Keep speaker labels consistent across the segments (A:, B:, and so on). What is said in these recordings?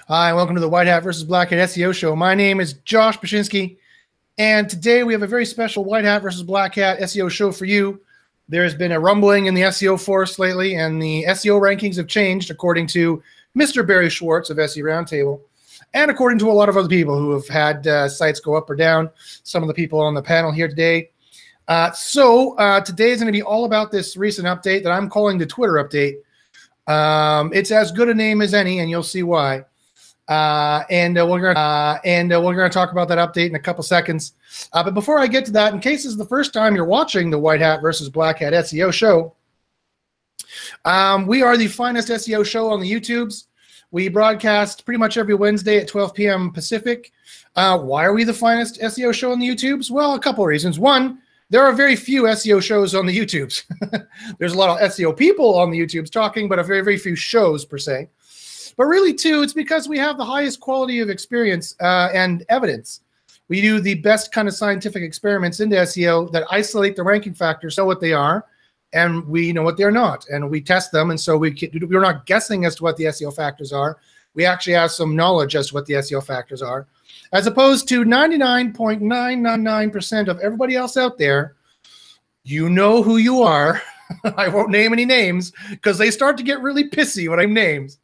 A: Hi, welcome to the White Hat versus Black Hat SEO Show. My name is Josh Bachynski, and today we have a very special White Hat versus Black Hat SEO show for you. There's been a rumbling in the SEO force lately, and the SEO rankings have changed according to Mr. Barry Schwartz of SEO Roundtable, and according to a lot of other people who have had sites go up or down, some of the people on the panel here today. Today is going to be all about this recent update that I'm calling the Twitter update. It's as good a name as any, and you'll see why. We're going to talk about that update in a couple seconds. But before I get to that, in case this is the first time you're watching the White Hat versus Black Hat SEO show, we are the finest SEO show on the YouTubes. We broadcast pretty much every Wednesday at 12 p.m. Pacific. Why are we the finest SEO show on the YouTubes? Well, a couple of reasons. One, there are very few SEO shows on the YouTubes. There's a lot of SEO people on the YouTubes talking, but a very, very few shows per se. But really, too, it's because we have the highest quality of experience and evidence. We do the best kind of scientific experiments into SEO that isolate the ranking factors, know what they are, and we know what they're not. And we test them, and so we're not guessing as to what the SEO factors are. We actually have some knowledge as to what the SEO factors are, as opposed to 99.999% of everybody else out there. You know who you are. I won't name any names because they start to get really pissy when I name names.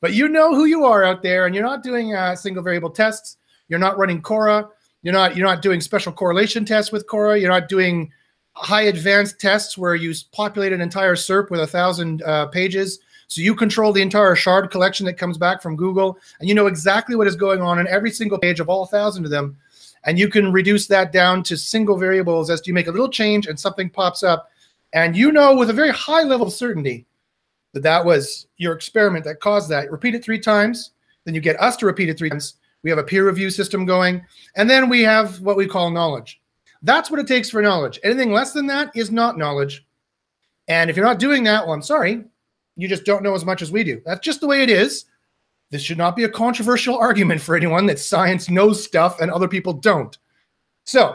A: But you know who you are out there, and you're not doing single variable tests. You're not running Cora. You're not doing special correlation tests with Cora. You're not doing high advanced tests where you populate an entire SERP with 1,000 pages. So you control the entire shard collection that comes back from Google, and you know exactly what is going on in every single page of all 1,000 of them. And you can reduce that down to single variables as you make a little change and something pops up. And you know with a very high level of certainty that was your experiment that caused that. Repeat it 3 times, then you get us to repeat it 3 times. We have a peer review system going, and then we have what we call knowledge. That's what it takes for knowledge. Anything less than that is not knowledge. And if you're not doing that, well, I'm sorry, you just don't know as much as we do. That's just the way it is. This should not be a controversial argument for anyone that science knows stuff and other people don't. So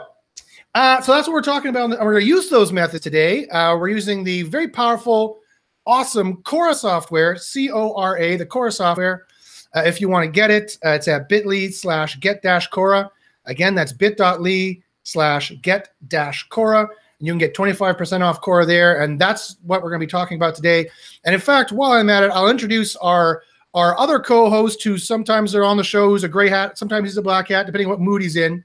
A: that's what we're talking about. We're going to use those methods today. We're using the very powerful, awesome Cora software, C-O-R-A, the Cora software. If you want to get it, it's at bit.ly/get-Cora. Again, that's bit.ly/get-Cora. You can get 25% off Cora there, and that's what we're going to be talking about today. And in fact, while I'm at it, I'll introduce our other co-host who sometimes are on the show, who's a gray hat, sometimes he's a black hat, depending on what mood he's in.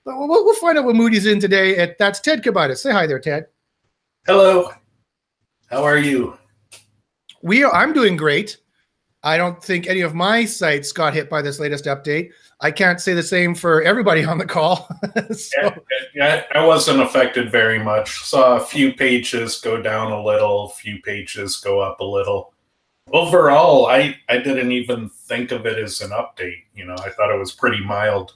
A: But we'll find out what mood he's in today. That's Ted Kabitis. Say hi there, Ted.
B: Hello. How are you?
A: I'm doing great. I don't think any of my sites got hit by this latest update. I can't say the same for everybody on the call.
B: Yeah, I wasn't affected very much. Saw a few pages go down a little, a few pages go up a little. Overall, I didn't even think of it as an update. You know, I thought it was pretty mild.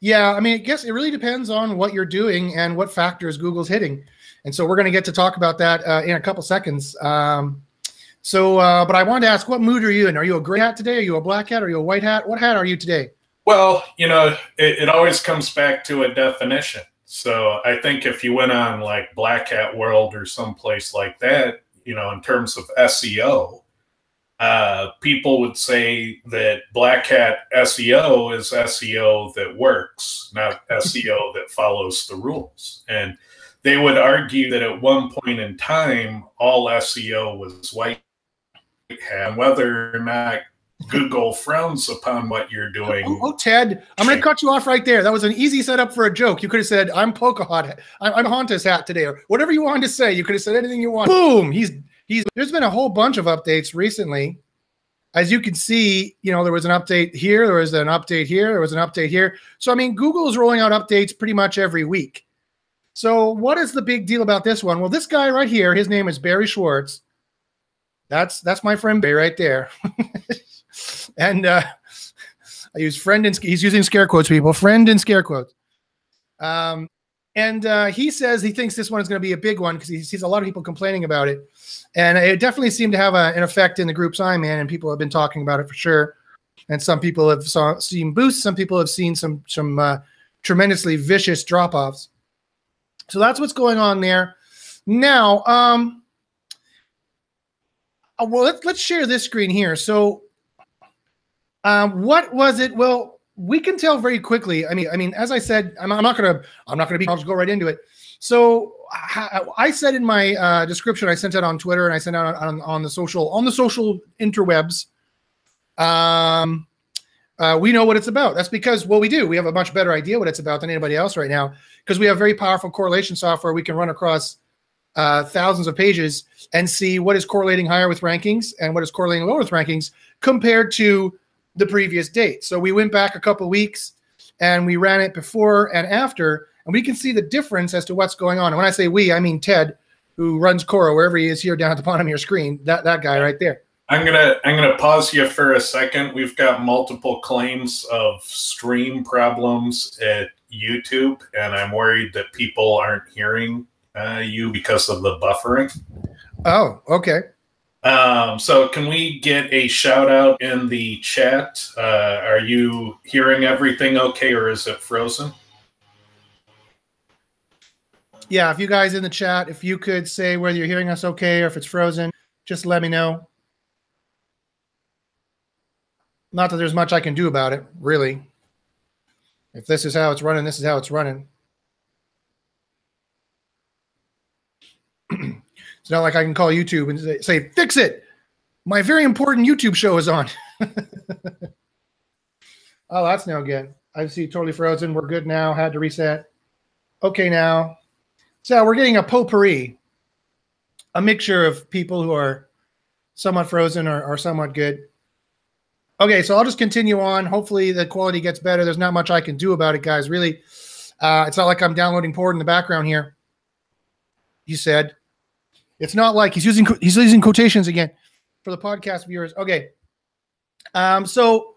A: Yeah, I mean, I guess it really depends on what you're doing and what factors Google's hitting. And so we're going to get to talk about that in a couple seconds. But I wanted to ask, what mood are you in? Are you a gray hat today? Are you a black hat? Are you a white hat? What hat are you today?
B: Well, you know, it always comes back to a definition. So I think if you went on like Black Hat World or someplace like that, you know, in terms of SEO, people would say that Black Hat SEO is SEO that works, not SEO that follows the rules. And they would argue that at one point in time, all SEO was white hat, whether or not Google frowns upon what you're doing.
A: Oh, Ted, I'm going to cut you off right there. That was an easy setup for a joke. You could have said, I'm Pocahontas hat today, or whatever you wanted to say. You could have said anything you want. Boom. There's been a whole bunch of updates recently. As you can see, you know, there was an update here. There was an update here. There was an update here. So, I mean, Google is rolling out updates pretty much every week. So what is the big deal about this one? Well, this guy right here, his name is Barry Schwartz. That's my friend Barry right there. And I use friend in, he's using scare quotes, people, friend in scare quotes. He says he thinks this one is going to be a big one because he sees a lot of people complaining about it. And it definitely seemed to have an effect in the groups I'm in, and people have been talking about it for sure. And some people have seen boosts. Some people have seen some tremendously vicious drop-offs. So that's what's going on there. Now, well, let's share this screen here. So What was it? Well, we can tell very quickly. I mean, as I said, I'm not gonna be. I'll just go right into it. So I said in my description, I sent it on Twitter and I sent out on the social interwebs. We know what it's about. That's because, well, we do. We have a much better idea what it's about than anybody else right now because we have very powerful correlation software. We can run across thousands of pages and see what is correlating higher with rankings and what is correlating lower with rankings compared to the previous date. So we went back a couple of weeks and we ran it before and after, and we can see the difference as to what's going on. And when I say we, I mean Ted, who runs Cora, wherever he is here down at the bottom of your screen, that guy right there.
B: I'm gonna pause you for a second. We've got multiple claims of stream problems at YouTube, and I'm worried that people aren't hearing you because of the buffering.
A: Oh, okay.
B: So can we get a shout out in the chat? Are you hearing everything okay, or is it frozen?
A: Yeah, if you guys in the chat, if you could say whether you're hearing us okay or if it's frozen, just let me know. Not that there's much I can do about it, really. If this is how it's running, this is how it's running. It's not like I can call YouTube and say, fix it. My very important YouTube show is on. Oh, that's no good. I see totally frozen. We're good now. Had to reset. Okay now. So we're getting a potpourri, a mixture of people who are somewhat frozen or somewhat good. Okay, so I'll just continue on. Hopefully the quality gets better. There's not much I can do about it, guys. Really, it's not like I'm downloading porn in the background here. You said it's not like he's using quotations again for the podcast viewers. Okay, so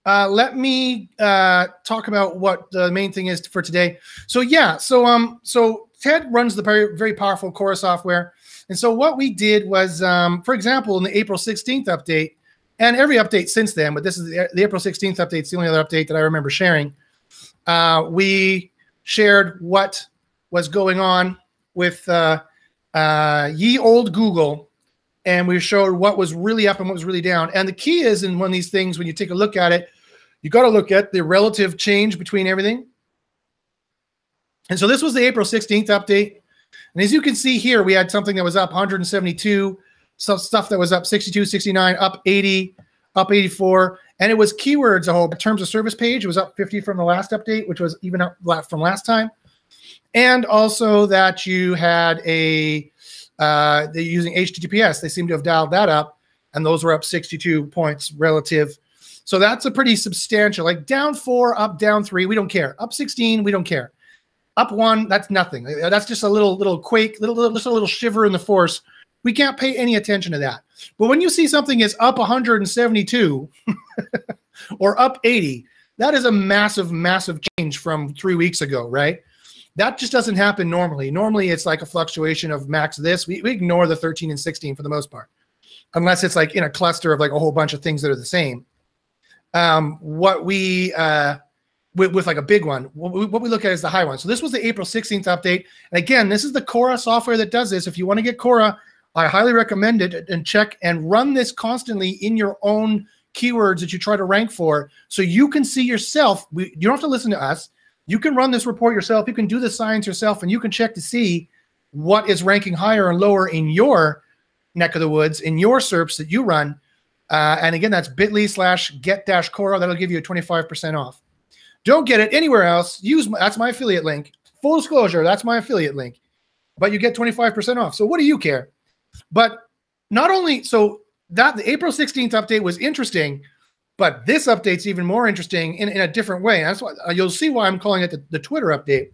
A: let me talk about what the main thing is for today. So yeah, so Ted runs the very, very powerful Cora software, and so what we did was, for example, in the April 16th update. And every update since then, but this is the April 16th update. It's the only other update that I remember sharing. We shared what was going on with ye old Google, and we showed what was really up and what was really down. And the key is in one of these things, when you take a look at it, you got to look at the relative change between everything. And so this was the April 16th update. And as you can see here, we had something that was up 172, some stuff that was up 62, 69, up 80, up 84. And it was keywords a whole. In terms of service page, it was up 50 from the last update, which was even up from last time. And also that you had they're using HTTPS. They seem to have dialed that up, and those were up 62 points relative. So that's a pretty substantial, like down 4, up, down 3. We don't care. Up 16, we don't care. Up 1, that's nothing. That's just a little quake, just a little shiver in the force. We can't pay any attention to that. But when you see something is up 172 or up 80, that is a massive, massive change from 3 weeks ago, right? That just doesn't happen normally. Normally, it's like a fluctuation of max this. We ignore the 13 and 16 for the most part, unless it's like in a cluster of like a whole bunch of things that are the same. What we with like a big one, what we look at is the high one. So this was the April 16th update. And again, this is the Cora software that does this. If you want to get Cora, I highly recommend it, and check and run this constantly in your own keywords that you try to rank for, so you can see yourself. You don't have to listen to us. You can run this report yourself. You can do the science yourself, and you can check to see what is ranking higher and lower in your neck of the woods, in your SERPs that you run. And again, that's bit.ly/get-Cora. That'll give you a 25% off. Don't get it anywhere else. That's my affiliate link. Full disclosure, that's my affiliate link. But you get 25% off. So what do you care? But not only, so that the April 16th update was interesting, but this update's even more interesting in a different way. That's why you'll see why I'm calling it the Twitter update.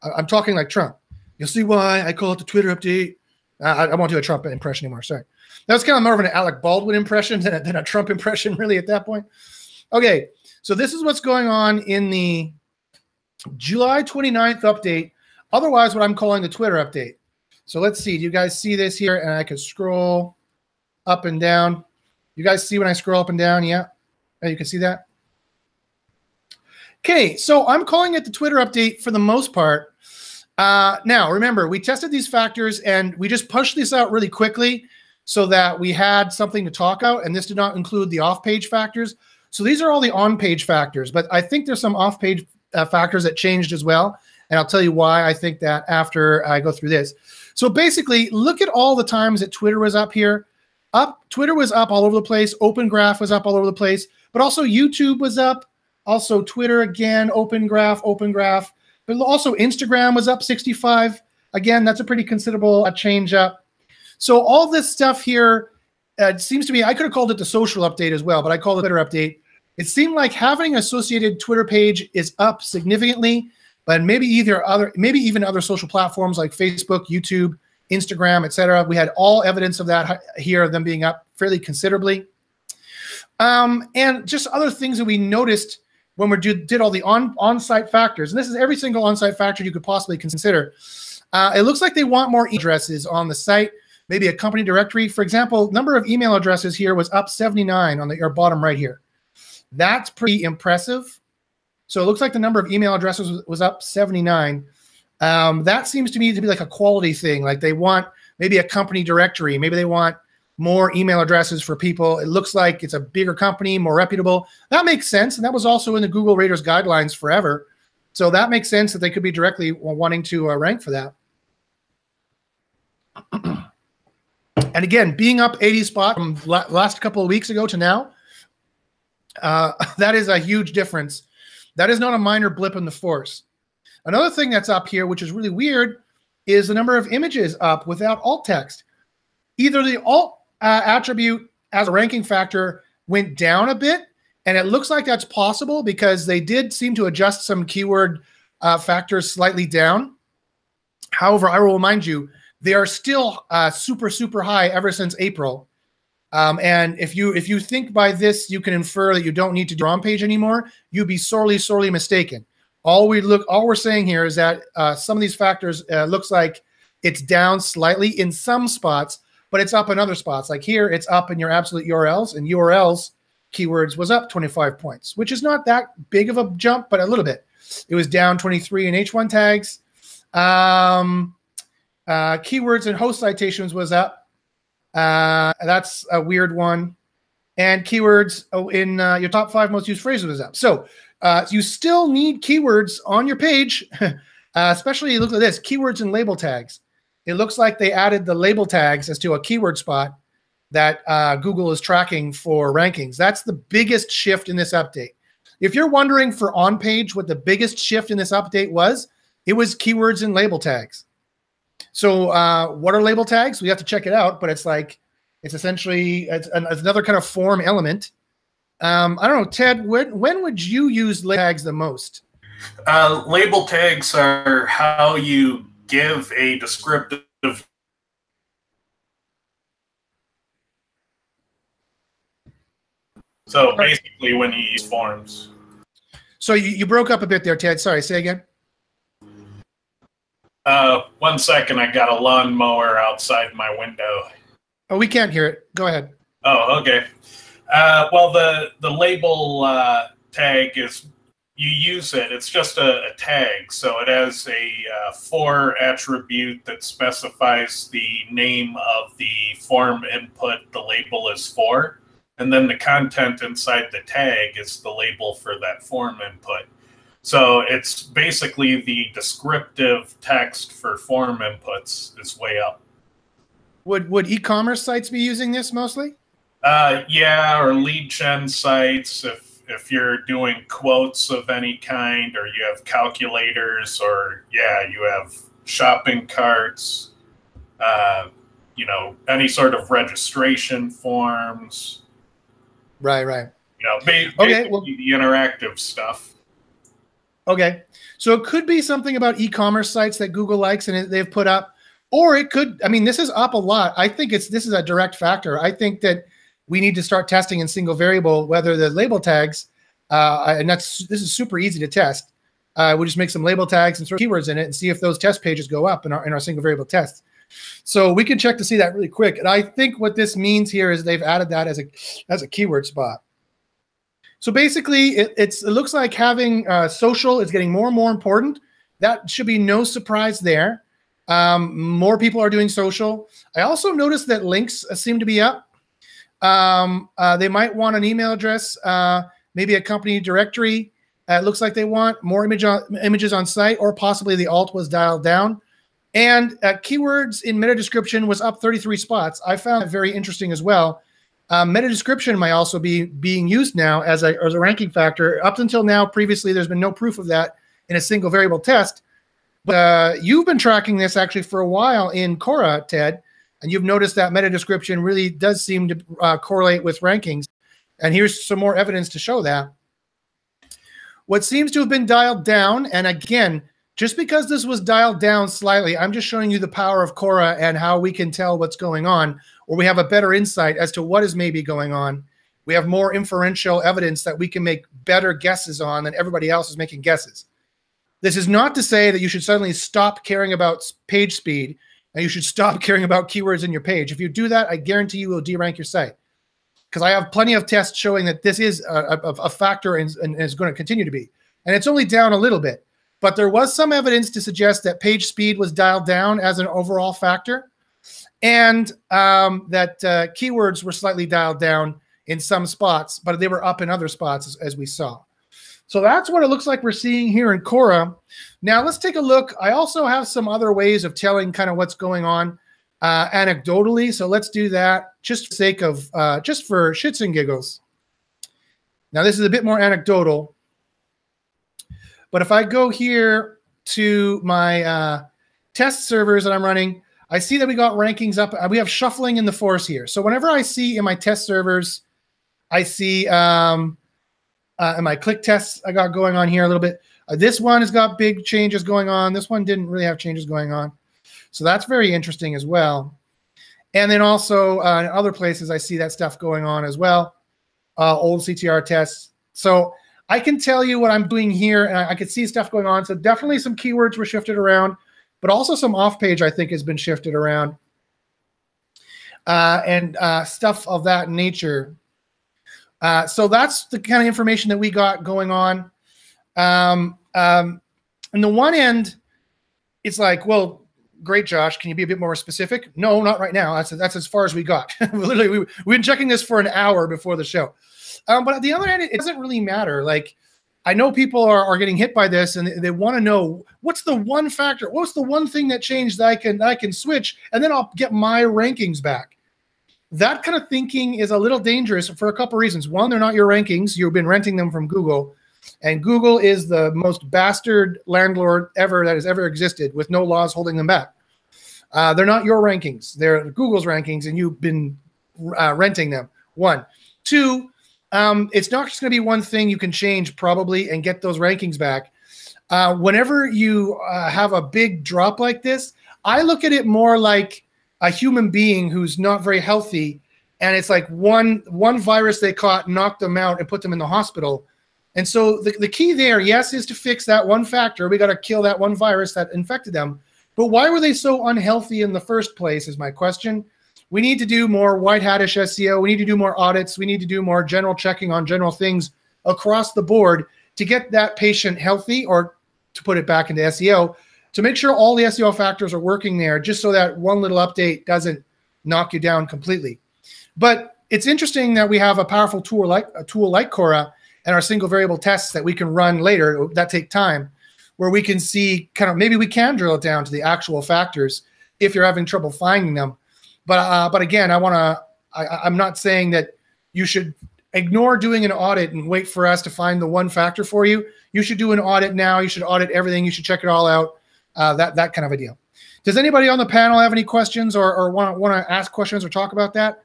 A: I'm talking like Trump. You'll see why I call it the Twitter update. I won't do a Trump impression anymore. Sorry. That was kind of more of an Alec Baldwin impression than a Trump impression, really, at that point. Okay, so this is what's going on in the July 29th update. Otherwise, what I'm calling the Twitter update. So let's see. Do you guys see this here? And I can scroll up and down. You guys see when I scroll up and down? Yeah. You can see that. Okay. So I'm calling it the Twitter update for the most part. Now, remember, we tested these factors and we just pushed this out really quickly so that we had something to talk about. And this did not include the off-page factors. So these are all the on-page factors, but I think there's some off-page factors that changed as well. And I'll tell you why I think that after I go through this. So basically, look at all the times that Twitter was up here. Twitter was up all over the place. Open Graph was up all over the place. But also YouTube was up. Also Twitter again, Open Graph. But also Instagram was up 65. Again, that's a pretty considerable change up. So all this stuff here, it seems to me, I could have called it the social update as well, but I call it the Twitter update. It seemed like having an associated Twitter page is up significantly, but maybe even other social platforms like Facebook, YouTube, Instagram, etc. We had all evidence of that here, them being up fairly considerably. And just other things that we noticed when we did all the on-site factors, and this is every single on-site factor you could possibly consider. It looks like they want more addresses on the site, maybe a company directory. For example, number of email addresses here was up 79 on the bottom right here. That's pretty impressive. So it looks like the number of email addresses was up 79. That seems to me to be like a quality thing. Like they want maybe a company directory. Maybe they want more email addresses for people. It looks like it's a bigger company, more reputable. That makes sense. And that was also in the Google Raters guidelines forever. So that makes sense that they could be directly wanting to rank for that. And again, being up 80 spot from last couple of weeks ago to now, that is a huge difference. That is not a minor blip in the force. Another thing that's up here, which is really weird, is the number of images up without alt text. Either the alt attribute as a ranking factor went down a bit, and it looks like that's possible because they did seem to adjust some keyword factors slightly down. However, I will remind you, they are still super, super high ever since April. And if you think by this, you can infer that you don't need to do on page anymore, you'd be sorely, sorely mistaken. All we're saying here is that some of these factors looks like it's down slightly in some spots, but it's up in other spots. Like here, it's up in your absolute URLs, and URLs keywords was up 25 points, which is not that big of a jump, but a little bit. It was down 23 in H1 tags. Keywords and host citations was up. That's a weird one. And keywords in your top 5 most used phrases was up. So you still need keywords on your page, especially look at this, keywords and label tags. It looks like they added the label tags as to a keyword spot that Google is tracking for rankings. That's the biggest shift in this update. If you're wondering for on page what the biggest shift in this update was, it was keywords and label tags. So what are label tags? We have to check it out, but it's essentially it's another kind of form element. I don't know, Ted, when would you use label tags the most?
B: Label tags are how you give a descriptive. So basically when you use forms.
A: So you broke up a bit there, Ted. Sorry, say again.
B: 1 second, I got a lawnmower outside my window.
A: Oh, we can't hear it. Go ahead.
B: Oh, okay. Well, the label tag is, you use it. It's just a tag. So it has a for attribute that specifies the name of the form input the label is for. And then the content inside the tag is the label for that form input. So it's basically the descriptive text for form inputs is way up.
A: Would e-commerce sites be using this mostly?
B: Yeah, or lead gen sites if you're doing quotes of any kind, or you have calculators, or yeah, you have shopping carts, you know, any sort of registration forms.
A: Right, right.
B: You know, basically well, the interactive stuff.
A: Okay, so it could be something about e-commerce sites that Google likes and they've put up, or it could, I mean, this is up a lot. I think this is a direct factor. I think that we need to start testing in single variable whether the label tags, and this is super easy to test. We just make some label tags and throw keywords in it and see if those test pages go up in our single variable tests. So we can check to see that really quick. And I think what this means here is they've added that as a keyword spot. So basically, it looks like having social is getting more and more important. That should be no surprise there. More people are doing social. I also noticed that links seem to be up. They might want an email address maybe a company directory. It looks like they want more images on site, or possibly the alt was dialed down. And keywords in meta description was up 33 spots. I found it very interesting as well. Meta description might also be being used now as a ranking factor. Up until now, previously, there's been no proof of that in a single variable test. But you've been tracking this actually for a while in Cora, Ted, and you've noticed that meta description really does seem to correlate with rankings. And here's some more evidence to show that. What seems to have been dialed down, and again, just because this was dialed down slightly, I'm just showing you the power of Cora and how we can tell what's going on, or we have a better insight as to what is maybe going on. We have more inferential evidence that we can make better guesses on than everybody else is making guesses. This is not to say that you should suddenly stop caring about page speed and you should stop caring about keywords in your page. If you do that, I guarantee you will derank your site. Because I have plenty of tests showing that this is a factor and is going to continue to be. And it's only down a little bit. But there was some evidence to suggest that page speed was dialed down as an overall factor, and that keywords were slightly dialed down in some spots, but they were up in other spots, as we saw. So that's what it looks like we're seeing here in Cora. Now let's take a look. I also have some other ways of telling kind of what's going on anecdotally. So let's do that just for the sake of, just for shits and giggles. Now this is a bit more anecdotal. But if I go here to my test servers that I'm running, I see that we got rankings up. We have shuffling in the force here. So whenever I see in my test servers, I see in my click tests I got going on here a little bit. This one has got big changes going on. This one didn't really have changes going on. So that's very interesting as well. And then also in other places, I see that stuff going on as well. Old CTR tests. So I can tell you what I'm doing here, and I can see stuff going on. So definitely some keywords were shifted around, but also some off-page, I think, has been shifted around. And stuff of that nature. So that's the kind of information that we got going on. On the one end, it's like, well, great, Josh, can you be a bit more specific? No, not right now. That's as far as we got. Literally, we've been checking this for an hour before the show. But at the other end, it doesn't really matter. Like, I know people are getting hit by this, and they want to know, what's the one factor? What's the one thing that changed that I can switch, and then I'll get my rankings back? That kind of thinking is a little dangerous for a couple reasons. One, they're not your rankings. You've been renting them from Google, and Google is the most bastard landlord ever that has ever existed, with no laws holding them back. They're not your rankings. They're Google's rankings, and you've been renting them. One. Two, it's not just going to be one thing you can change probably and get those rankings back. Whenever you have a big drop like this, I look at it more like a human being who's not very healthy, and it's like one virus they caught knocked them out and put them in the hospital. And so the key there, yes, is to fix that one factor. We got to kill that one virus that infected them. But why were they so unhealthy in the first place is my question. We need to do more white hat-ish SEO. We need to do more audits. We need to do more general checking on general things across the board to get that patient healthy, or to put it back into SEO, to make sure all the SEO factors are working there, just so that one little update doesn't knock you down completely. But it's interesting that we have a powerful tool like Cora and our single variable tests that we can run later that take time, where we can see kind of, maybe we can drill it down to the actual factors if you're having trouble finding them. But again, I'm not saying that you should ignore doing an audit and wait for us to find the one factor for you. You should do an audit now. You should audit everything. You should check it all out. That kind of a deal. Does anybody on the panel have any questions or want to ask questions or talk about that?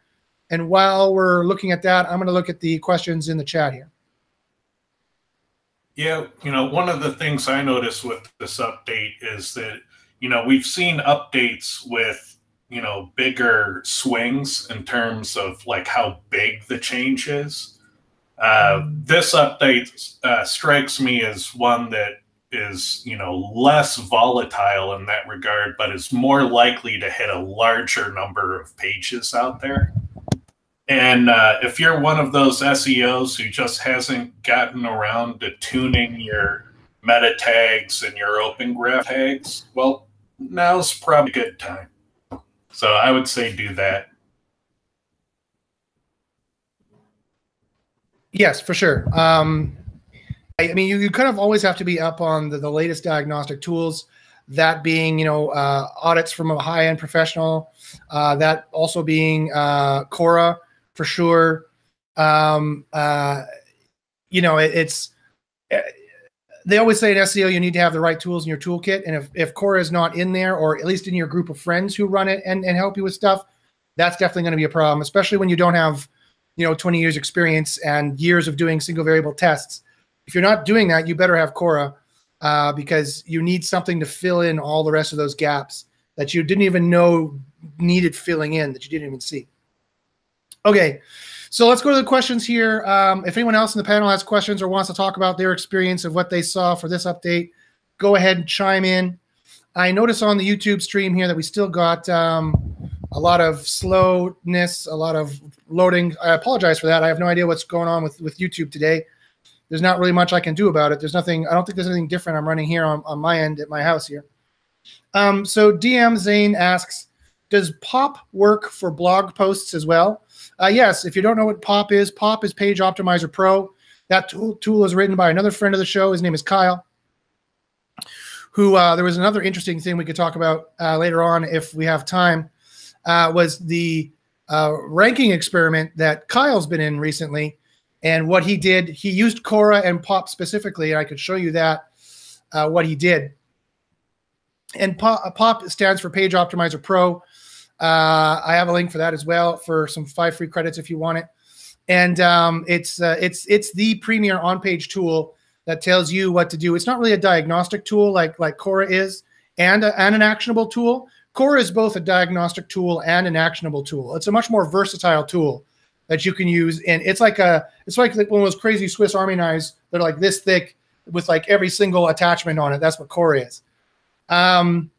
A: And while we're looking at that, I'm going to look at the questions in the chat here.
B: Yeah, one of the things I noticed with this update is that, we've seen updates with, bigger swings in terms of like how big the change is. This update strikes me as one that is, less volatile in that regard, but is more likely to hit a larger number of pages out there. And if you're one of those SEOs who just hasn't gotten around to tuning your meta tags and your open graph tags, well, now's probably a good time. So I would say do that.
A: Yes, for sure. I mean, you kind of always have to be up on the latest diagnostic tools, that being, audits from a high-end professional, that also being Cora for sure. It's they always say in SEO you need to have the right tools in your toolkit, and if Cora is not in there, or at least in your group of friends who run it and help you with stuff, that's definitely going to be a problem, especially when you don't have 20 years experience and years of doing single variable tests. If you're not doing that, you better have Cora, because you need something to fill in all the rest of those gaps that you didn't even know needed filling in, that you didn't even see. Okay, so let's go to the questions here. If anyone else in the panel has questions or wants to talk about their experience of what they saw for this update, go ahead and chime in. I notice on the YouTube stream here that we still got a lot of slowness, a lot of loading. I apologize for that. I have no idea what's going on with YouTube today. There's not really much I can do about it. There's nothing. I don't think there's anything different I'm running here on my end at my house here. So DM Zane asks, does POP work for blog posts as well? Yes. If you don't know what POP is Page Optimizer Pro. That tool is written by another friend of the show. His name is Kyle, who there was another interesting thing we could talk about later on if we have time, was the ranking experiment that Kyle's been in recently. And what he did, he used Cora and POP specifically. I could show you that, what he did. And POP stands for Page Optimizer Pro. I have a link for that as well for some 5 free credits if you want it. And it's the premier on-page tool that tells you what to do. It's not really a diagnostic tool like Cora is, and an actionable tool. Cora is both a diagnostic tool and an actionable tool. It's a much more versatile tool that you can use, and it's like one of those crazy Swiss Army knives. They're like this thick with like every single attachment on it. That's what Cora is. POP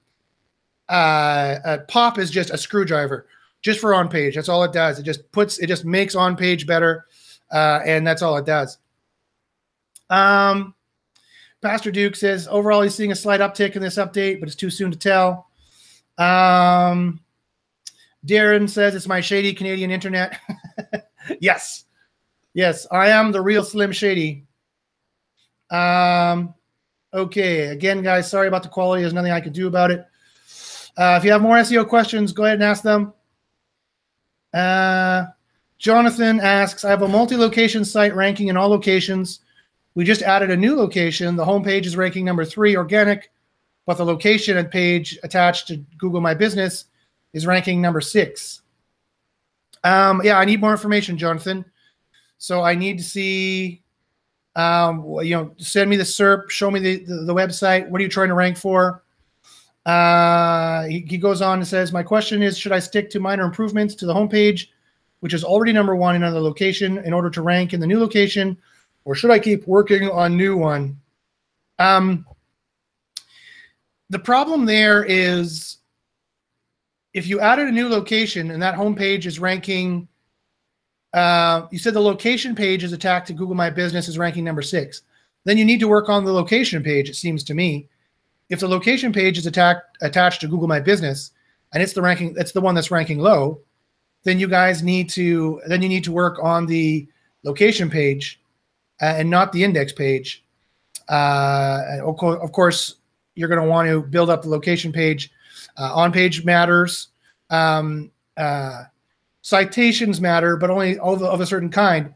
A: is just a screwdriver, just for on page. That's all it does. It just makes on page better, and that's all it does. Pastor Duke says overall he's seeing a slight uptick in this update, but it's too soon to tell. Darren says it's my shady Canadian internet. Yes, I am the real Slim Shady. Okay, again, guys, sorry about the quality. There's nothing I can do about it. If you have more SEO questions, go ahead and ask them. Jonathan asks, I have a multi-location site ranking in all locations. We just added a new location. The homepage is ranking number 3 organic, but the location and page attached to Google My Business is ranking number 6. Yeah, I need more information, Jonathan. So I need to see, send me the SERP, show me the website. What are you trying to rank for? He goes on and says, my question is, should I stick to minor improvements to the homepage, which is already number 1 in another location, in order to rank in the new location, or should I keep working on new one? The problem there is, if you added a new location and that homepage is ranking, you said the location page is attached to Google My Business is ranking number 6. Then you need to work on the location page, it seems to me. If the location page is attached to Google My Business and it's the one that's ranking low, then you need to work on the location page and not the index page. Of course, you're going to want to build up the location page. On-page matters. Citations matter, but only of a certain kind.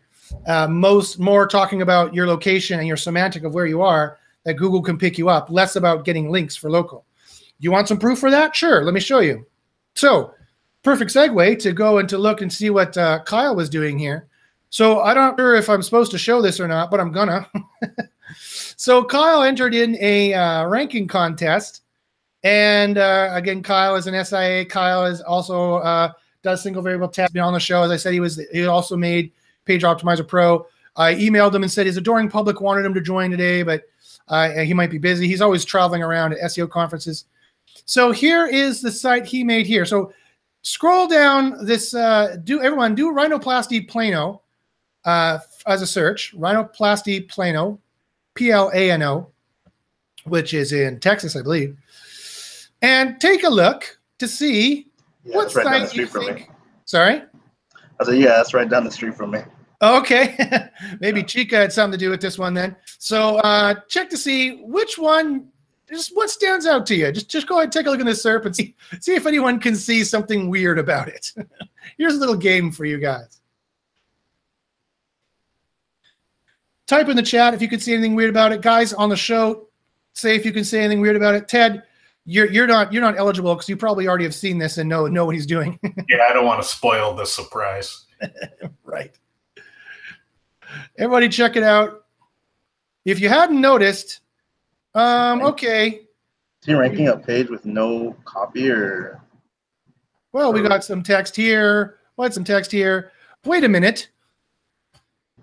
A: More talking about your location and your semantic of where you are, that Google can pick you up, less about getting links for local. You want some proof for that? Sure, let me show you. So, perfect segue to go and to look and see what Kyle was doing here. So, I'm not sure if I'm supposed to show this or not, but I'm gonna. So, Kyle entered in a ranking contest. And again, Kyle is an SIA. Kyle is also does single variable tests. Been on the show, as I said, he also made Page Optimizer Pro. I emailed him and said his adoring public wanted him to join today, but he might be busy. He's always traveling around at SEO conferences. So here is the site he made here. So scroll down this. Do rhinoplasty Plano as a search. Rhinoplasty Plano, Plano, which is in Texas, I believe. And take a look to see what
C: right
A: site
C: down the street
A: you
C: from
A: think.
C: me.
A: Sorry?
C: I said, yeah, that's right down the street from me.
A: Okay. Maybe Chica had something to do with this one then. So check to see which one, just what stands out to you. Just go ahead and take a look at this SERP and see if anyone can see something weird about it. Here's a little game for you guys. Type in the chat if you can see anything weird about it. Guys on the show, say if you can say anything weird about it. Ted, you're not eligible because you probably already have seen this and know what he's doing.
B: Yeah, I don't want to spoil the surprise.
A: Right. Everybody check it out. If you hadn't noticed, okay.
C: Is he ranking a page with no copy or?
A: Well, we got some text here. What's some text here? Wait a minute.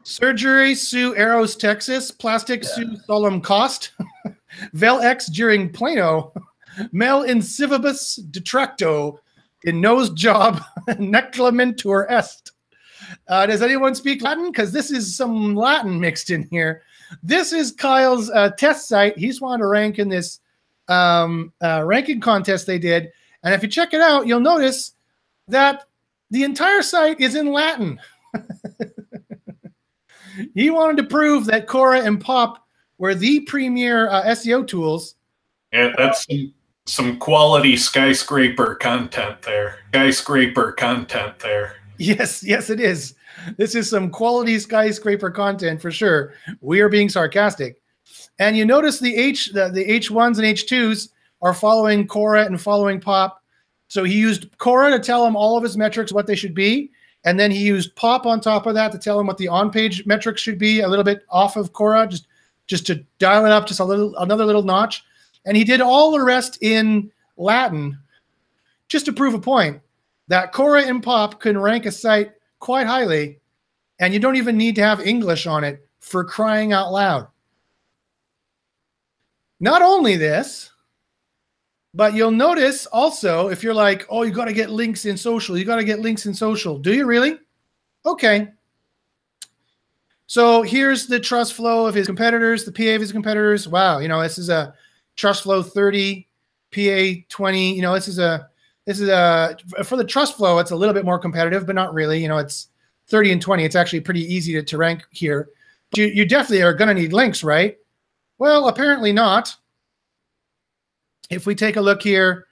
A: Surgery sue Arrows, Texas. Plastic sue solemn cost. Vel X during Plano. Mel incivibus detracto in nose job neclamentur est. Does anyone speak Latin? Because this is some Latin mixed in here. This is Kyle's test site. He's wanted to rank in this ranking contest they did. And if you check it out, you'll notice that the entire site is in Latin. He wanted to prove that Cora and Pop were the premier SEO tools.
B: Yeah, that's some quality skyscraper content there. Skyscraper content there.
A: Yes, it is. This is some quality skyscraper content for sure. We are being sarcastic. And you notice the H1s and H2s are following Cora and following Pop. So he used Cora to tell him all of his metrics, what they should be. And then he used Pop on top of that to tell him what the on-page metrics should be, a little bit off of Cora, just to dial it up just another little notch. And he did all the rest in Latin just to prove a point that Cora and Pop can rank a site quite highly, and you don't even need to have English on it, for crying out loud. Not only this, but you'll notice also, if you're like, oh, you got to get links in social. You got to get links in social. Do you really? Okay. So here's the trust flow of his competitors, the PA of his competitors. Wow. This is a trust flow 30, PA 20. This is for the trust flow, it's a little bit more competitive, but not really. It's 30 and 20. It's actually pretty easy to rank here. You definitely are going to need links, right? Well, apparently not. If we take a look here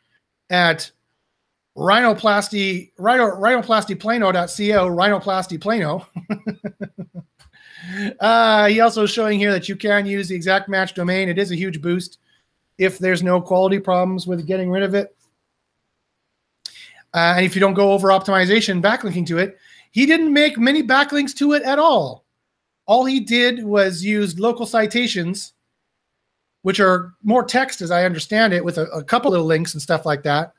A: at rhinoplasty plano.co, rhinoplasty plano. He also showing here that you can use the exact match domain. It is a huge boost if there's no quality problems with getting rid of it. And if you don't go over optimization backlinking to it, he didn't make many backlinks to it at all. All he did was use local citations, which are more text as I understand it, with a couple little links and stuff like that.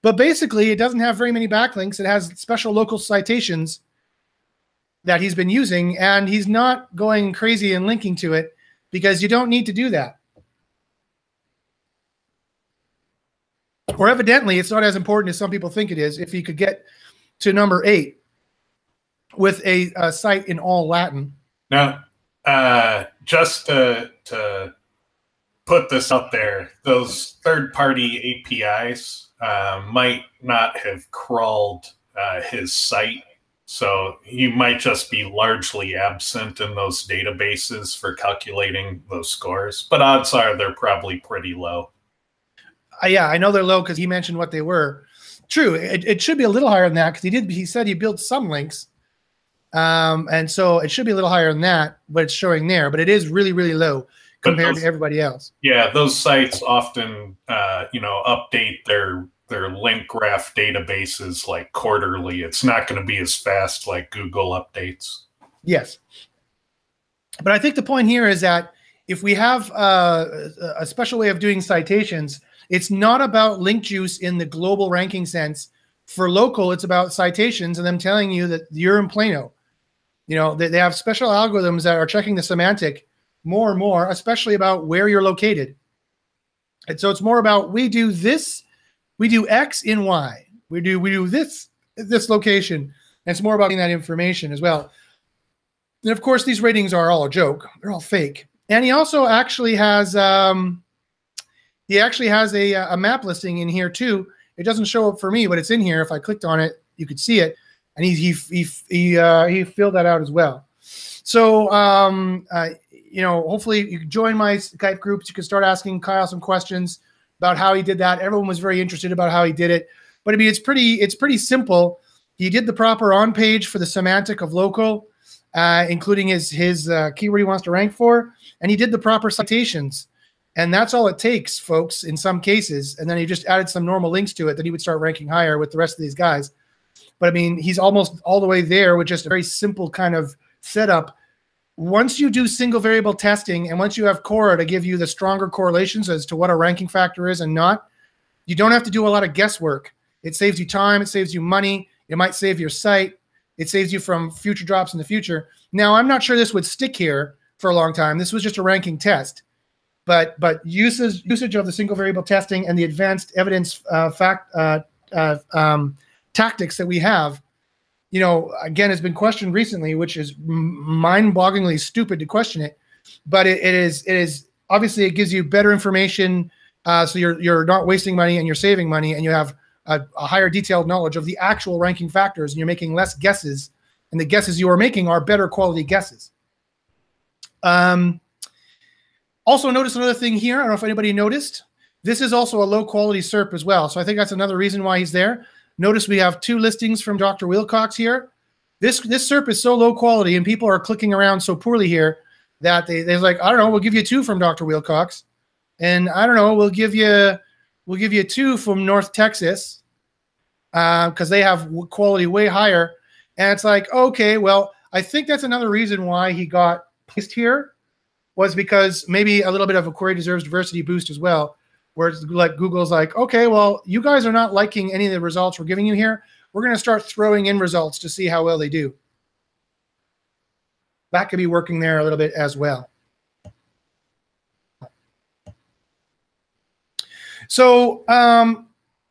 A: But basically, it doesn't have very many backlinks. It has special local citations that he's been using, and he's not going crazy and linking to it because you don't need to do that. Or evidently, it's not as important as some people think it is if he could get to number 8 with a site in all Latin.
B: Now, just to put this out there, those third-party APIs might not have crawled his site, so he might just be largely absent in those databases for calculating those scores. But odds are they're probably pretty low.
A: Yeah, I know they're low because he mentioned what they were. True, it should be a little higher than that because he said he built some links. And so it should be a little higher than that, but it's showing there. But it is really, really low compared to everybody else. Yeah,
B: those sites often, update their link graph databases like quarterly. It's not going to be as fast like Google updates.
A: Yes. But I think the point here is that if we have a special way of doing citations, it's not about link juice in the global ranking sense. For local, it's about citations and them telling you that you're in Plano. They have special algorithms that are checking the semantic more and more, especially about where you're located. And so it's more about we do this, we do X in Y. We do this location. And it's more about getting that information as well. And of course, these ratings are all a joke. They're all fake. And he also actually has a map listing in here too. It doesn't show up for me, but it's in here. If I clicked on it, you could see it. and he filled that out as well. So you know, hopefully you can join my Skype groups. You can start asking Kyle some questions about how he did that. Everyone was very interested about how he did it. But I mean, it's pretty simple. He did the proper on page for the semantic of local, including his keyword he wants to rank for, and he did the proper citations. And that's all it takes, folks, in some cases. And then he just added some normal links to it that he would start ranking higher with the rest of these guys. But I mean, he's almost all the way there with just a very simple kind of setup. Once you do single variable testing, and once you have Cora to give you the stronger correlations as to what a ranking factor is and not, you don't have to do a lot of guesswork. It saves you time. It saves you money. It might save your site. It saves you from future drops in the future. Now, I'm not sure this would stick here for a long time. This was just a ranking test. But usage of the single variable testing and the advanced evidence tactics that we have, you know, again, has been questioned recently, which is mind-bogglingly stupid to question it. But it is obviously, it gives you better information, so you're not wasting money and you're saving money, and you have a higher detailed knowledge of the actual ranking factors, and you're making less guesses, and the guesses you are making are better quality guesses. Also, notice another thing here. I don't know if anybody noticed. This is also a low-quality SERP as well, so I think that's another reason why he's there. Notice we have 2 listings from Dr. Wilcox here. This SERP is so low quality, and people are clicking around so poorly here that they're like, I don't know, we'll give you 2 from Dr. Wilcox, and I don't know, we'll give you 2 from North Texas because they have quality way higher. And it's like, okay, well, I think that's another reason why he got placed here, was because maybe a little bit of a query deserves diversity boost as well. Where it's like Google's like, okay, well, you guys are not liking any of the results we're giving you here. We're going to start throwing in results to see how well they do. That could be working there a little bit as well. So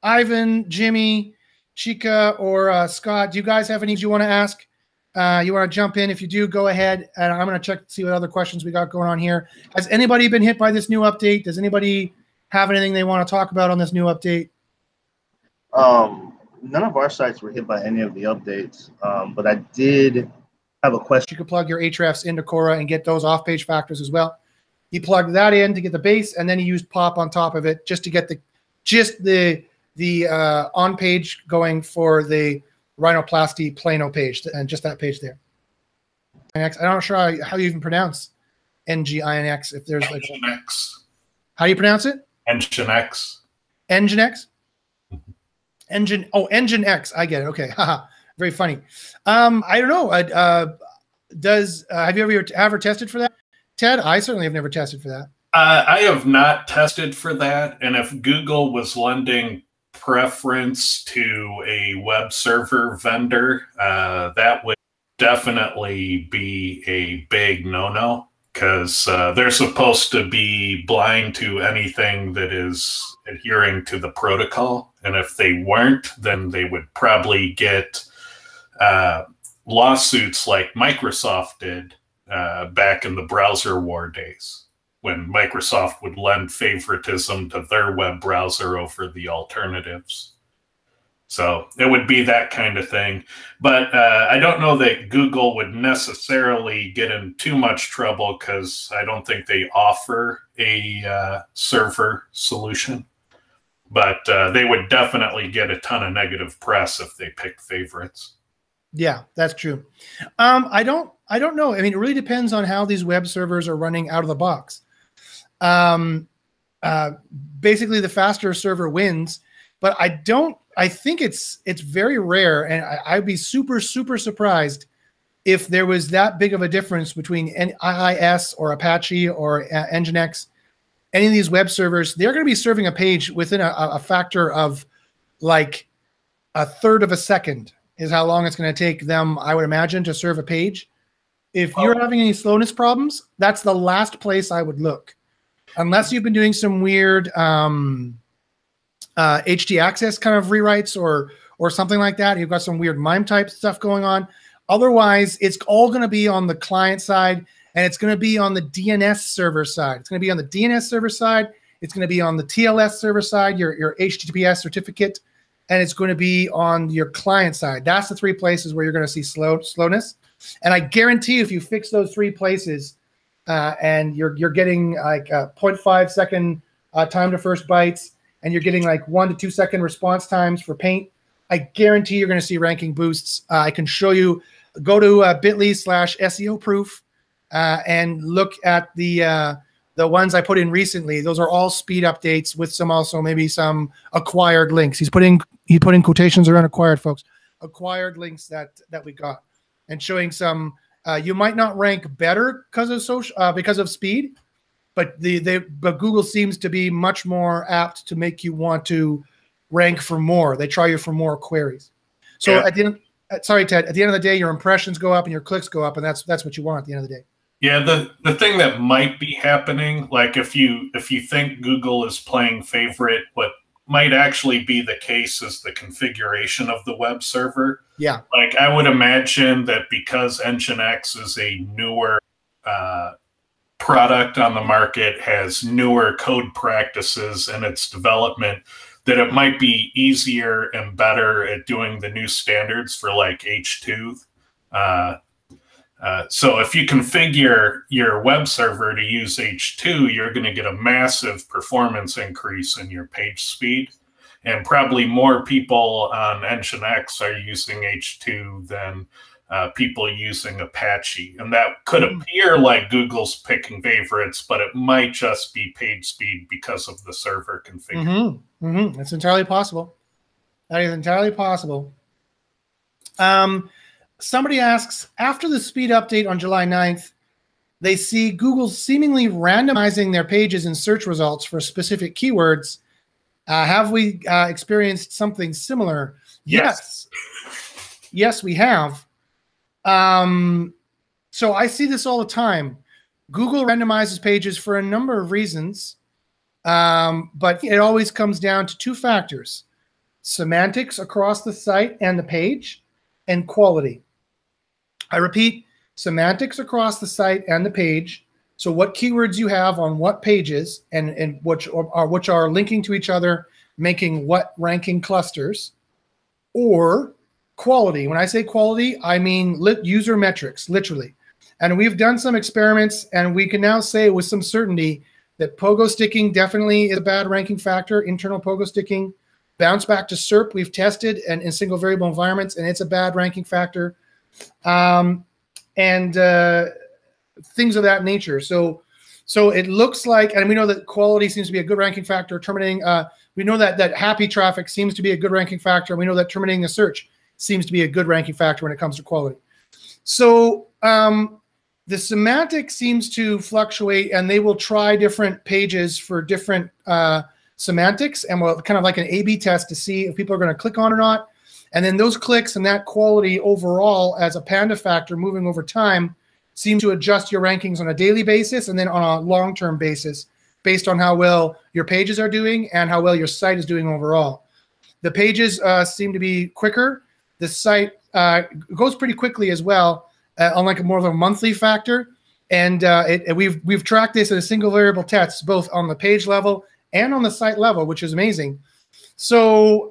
A: Ivan, Jimmy, Chica, or Scott, do you guys have any you want to ask? You want to jump in? If you do, go ahead. And I'm going to check to see what other questions we got going on here. Has anybody been hit by this new update? Does anybody have anything they want to talk about on this new update?
C: None of our sites were hit by any of the updates, but I did have a question.
A: You could plug your hrefs into Cora and get those off-page factors as well. He plugged that in to get the base, and then he used pop on top of it just to get the on-page going for the rhinoplasty plano page, and just that page there. I'm not sure how you even pronounce NGINX. If there's like
B: Nginx.
A: How do you pronounce it?
B: Nginx.
A: Nginx? Nginx. I get it. Okay. Haha. Very funny. I don't know. Have you ever tested for that, Ted? I certainly have never tested for that.
B: I have not tested for that. And if Google was lending preference to a web server vendor, that would definitely be a big no-no, because they're supposed to be blind to anything that is adhering to the protocol. And if they weren't, then they would probably get lawsuits like Microsoft did back in the browser war days, when Microsoft would lend favoritism to their web browser over the alternatives. So it would be that kind of thing. But I don't know that Google would necessarily get in too much trouble, because I don't think they offer a server solution. But they would definitely get a ton of negative press if they picked favorites.
A: Yeah, that's true. I don't know. I mean, it really depends on how these web servers are running out of the box. Basically, the faster server wins. But I think it's very rare, and I'd be super surprised if there was that big of a difference between IIS or Apache or Nginx. Any of these web servers, they're going to be serving a page within a factor of like a third of a second is how long it's going to take them, I would imagine, to serve a page. If you're having any slowness problems, that's the last place I would look. Unless you've been doing some weird HT access kind of rewrites or something like that. You've got some weird MIME type stuff going on. Otherwise, it's all going to be on the client side, and it's going to be on the DNS server side. It's going to be on the DNS server side. It's going to be on the TLS server side, your HTTPS certificate and it's going to be on your client side. That's the 3 places where you're going to see slowness. And I guarantee if you fix those 3 places, and you're getting like a 0.5 second time to first bytes, and you're getting like 1 to 2 second response times for paint, I guarantee you're going to see ranking boosts. I can show you. Go to bit.ly/SEO proof and look at the ones I put in recently. Those are all speed updates with some also maybe some acquired links. He put in quotations around acquired, folks. Acquired links that we got, and showing some. You might not rank better because of speed, but but Google seems to be much more apt to make you want to rank for more. They try you for more queries. So yeah. Sorry, Ted. At the end of the day, your impressions go up and your clicks go up, and that's what you want at the end of the day.
B: Yeah, the thing that might be happening, like if you think Google is playing favorite, what might actually be the case is the configuration of the web server.
A: Yeah.
B: Like I would imagine that because Nginx is a newer product on the market, has newer code practices in its development, that it might be easier and better at doing the new standards for like H2. So if you configure your web server to use H2, you're going to get a massive performance increase in your page speed. And probably more people on Nginx are using H2 than people using Apache. And that could appear like Google's picking favorites, but it might just be page speed because of the server configuration.
A: That's entirely possible. That is entirely possible. Somebody asks, after the speed update on July 9th, they see Google seemingly randomizing their pages and search results for specific keywords. Have we experienced something similar? Yes. Yes, we have. So I see this all the time. Google randomizes pages for a number of reasons, but it always comes down to 2 factors: semantics across the site and the page, and quality. I repeat, semantics across the site and the page. So what keywords you have on what pages and which are linking to each other, making what ranking clusters, or quality. When I say quality, I mean user metrics, literally. And we've done some experiments, and we can now say with some certainty that pogo sticking definitely is a bad ranking factor, internal pogo sticking. Bounce back to SERP, we've tested and in single variable environments, and it's a bad ranking factor. Things of that nature. So it looks like, and we know that quality seems to be a good ranking factor. Terminating, we know that happy traffic seems to be a good ranking factor. We know that terminating a search seems to be a good ranking factor when it comes to quality. So the semantic seems to fluctuate, and they will try different pages for different semantics, and we'll kind of like an A/B test to see if people are going to click on or not. And then those clicks and that quality overall as a panda factor moving over time seem to adjust your rankings on a daily basis and then on a long-term basis based on how well your pages are doing and how well your site is doing overall. The pages seem to be quicker. The site goes pretty quickly as well on like more of a monthly factor. And we've tracked this at a single variable test, both on the page level and on the site level, which is amazing. So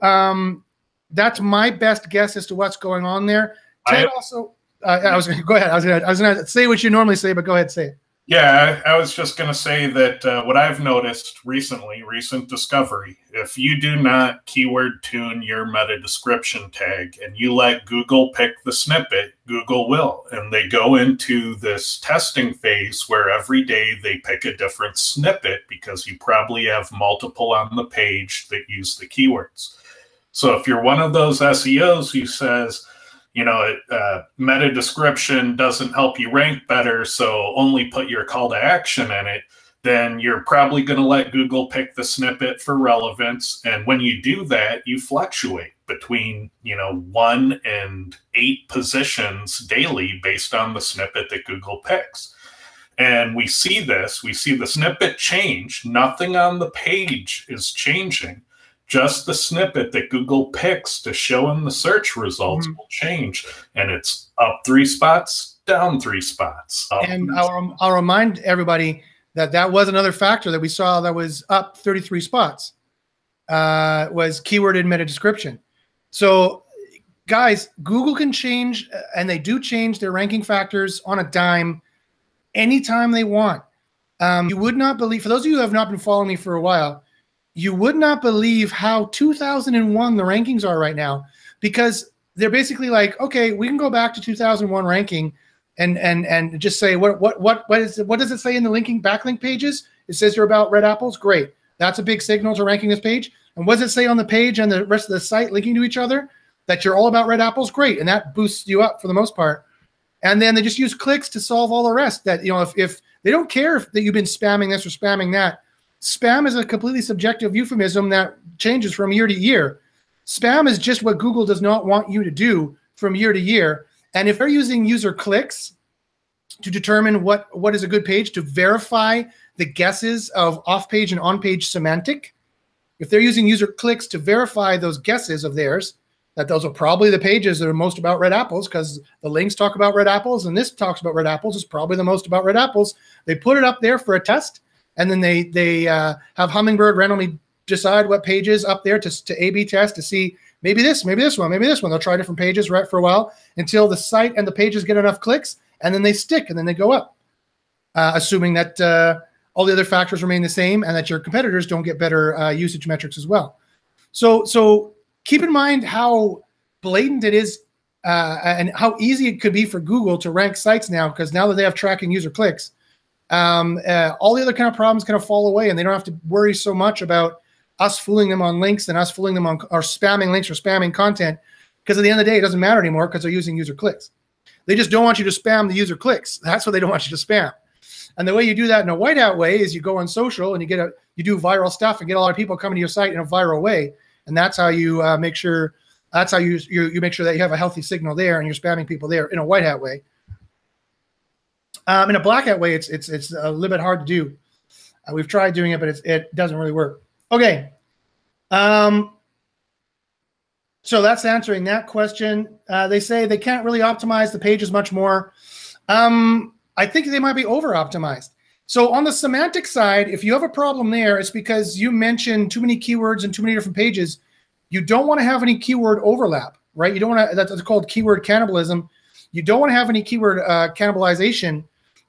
A: that's my best guess as to what's going on there. Ted also, I was going to go ahead. I was going to say what you normally say, but go ahead, say it.
B: Yeah, I was just going to say that what I've noticed recently, recent discovery, if you do not keyword tune your meta description tag and you let Google pick the snippet, Google will. And they go into this testing phase where every day they pick a different snippet because you probably have multiple on the page that use the keywords. So if you're one of those SEOs who says, you know, meta description doesn't help you rank better, so only put your call to action in it, then you're probably going to let Google pick the snippet for relevance. And when you do that, you fluctuate between, 1 and 8 positions daily based on the snippet that Google picks. And we see this, we see the snippet change. Nothing on the page is changing. Just the snippet that Google picks to show in the search results will change. And it's up 3 spots, down 3 spots.
A: And I'll remind everybody that was another factor that we saw that was up 33 spots. was keyworded meta description. So guys, Google can change, and they do change their ranking factors on a dime anytime they want. You would not believe, for those of you who have not been following me for a while, you would not believe how 2001 the rankings are right now, because they're basically like, okay, we can go back to 2001 ranking and just say what does it say in the backlink pages? It says you're about red apples. Great, that's a big signal to ranking this page. And what does it say on the page and the rest of the site linking to each other? That you're all about red apples. Great, and that boosts you up for the most part. And then they just use clicks to solve all the rest. That, you know, if they don't care that you've been spamming this or spamming that. Spam is a completely subjective euphemism that changes from year to year. Spam is just what Google does not want you to do from year to year. And if they're using user clicks to determine what is a good page, to verify the guesses of off-page and on-page semantic, if they're using user clicks to verify those guesses of theirs, that those are probably the pages that are most about red apples, because the links talk about red apples and this talks about red apples, is probably the most about red apples. They put it up there for a test, and then they have Hummingbird randomly decide what pages up there to A/B test to see maybe this one, maybe this one. They'll try different pages right for a while until the site and the pages get enough clicks, and then they stick, and then they go up, assuming that all the other factors remain the same and that your competitors don't get better usage metrics as well. So keep in mind how blatant it is and how easy it could be for Google to rank sites now, because now that they have tracking user clicks, all the other kind of problems kind of fall away, and they don't have to worry so much about us fooling them on links and us fooling them on or spamming links or spamming content, because at the end of the day, it doesn't matter anymore because they're using user clicks. They just don't want you to spam the user clicks. That's what they don't want you to spam. And the way you do that in a whiteout way is you go on social and you do viral stuff and get a lot of people coming to your site in a viral way. And that's how you make sure you make sure that you have a healthy signal there and you're spamming people there in a white hat way. In a black hat way, it's a little bit hard to do. We've tried doing it, but it doesn't really work. Okay. So that's answering that question. They say they can't really optimize the pages much more. I think they might be over-optimized. So on the semantic side, if you have a problem there, it's because you mentioned too many keywords and too many different pages. You don't want to have any keyword overlap, right? You don't want to, that's called keyword cannibalism. You don't want to have any keyword cannibalization.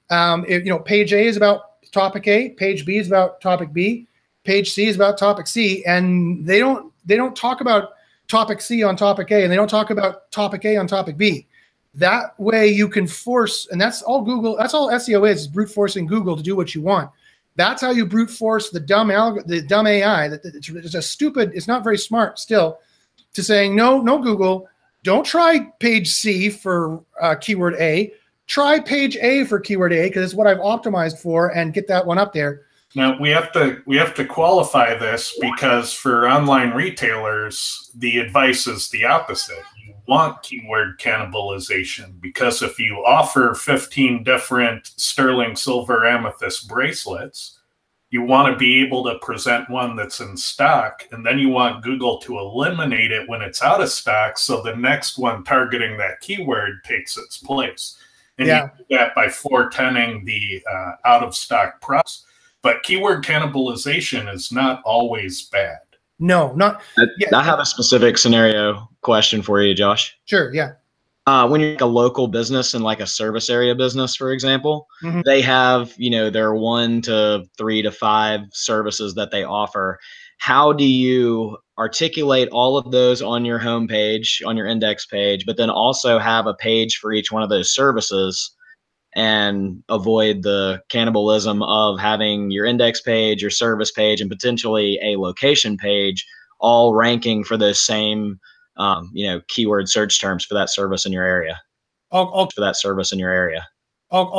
A: Page A is about topic A, page B is about topic B, page C is about topic C, and they don't talk about topic C on topic A, and they don't talk about topic A on topic B. That way you can force, and that's all Google, that's all SEO is brute forcing Google to do what you want. That's how you brute force the dumb AI. It's a stupid, it's not very smart still, to saying, no, Google, don't try page C for keyword A. Try page A for keyword A, because it's what I've optimized for, and get that one up there.
B: Now we have to qualify this, because for online retailers, the advice is the opposite. You want keyword cannibalization, because if you offer 15 different sterling silver amethyst bracelets, you want to be able to present one that's in stock, and then you want Google to eliminate it when it's out of stock, so the next one targeting that keyword takes its place. And you do that by 410ing the out of stock products. But keyword cannibalization is not always bad.
A: No, not.
D: I have a specific scenario question for you, Josh.
A: Sure, yeah.
D: When you're like a local business and like a service area business, for example, they have, their 1 to 3 to 5 services that they offer. How do you articulate all of those on your homepage, on your index page, but then also have a page for each one of those services, and avoid the cannibalism of having your index page, your service page, and potentially a location page all ranking for those same, keyword search terms for that service in your area? All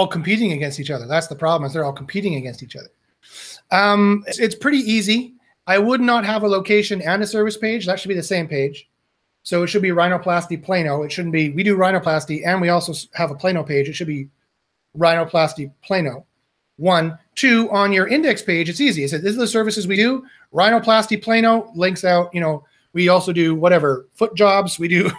A: competing against each other. That's the problem, is they're all competing against each other. It's pretty easy. I would not have a location and a service page. That should be the same page. So it should be rhinoplasty Plano. It shouldn't be, we do rhinoplasty and we also have a Plano page. It should be rhinoplasty Plano. 1, 2, on your index page, it's easy. It says, these are the services we do. Rhinoplasty Plano links out, we also do whatever, foot jobs, we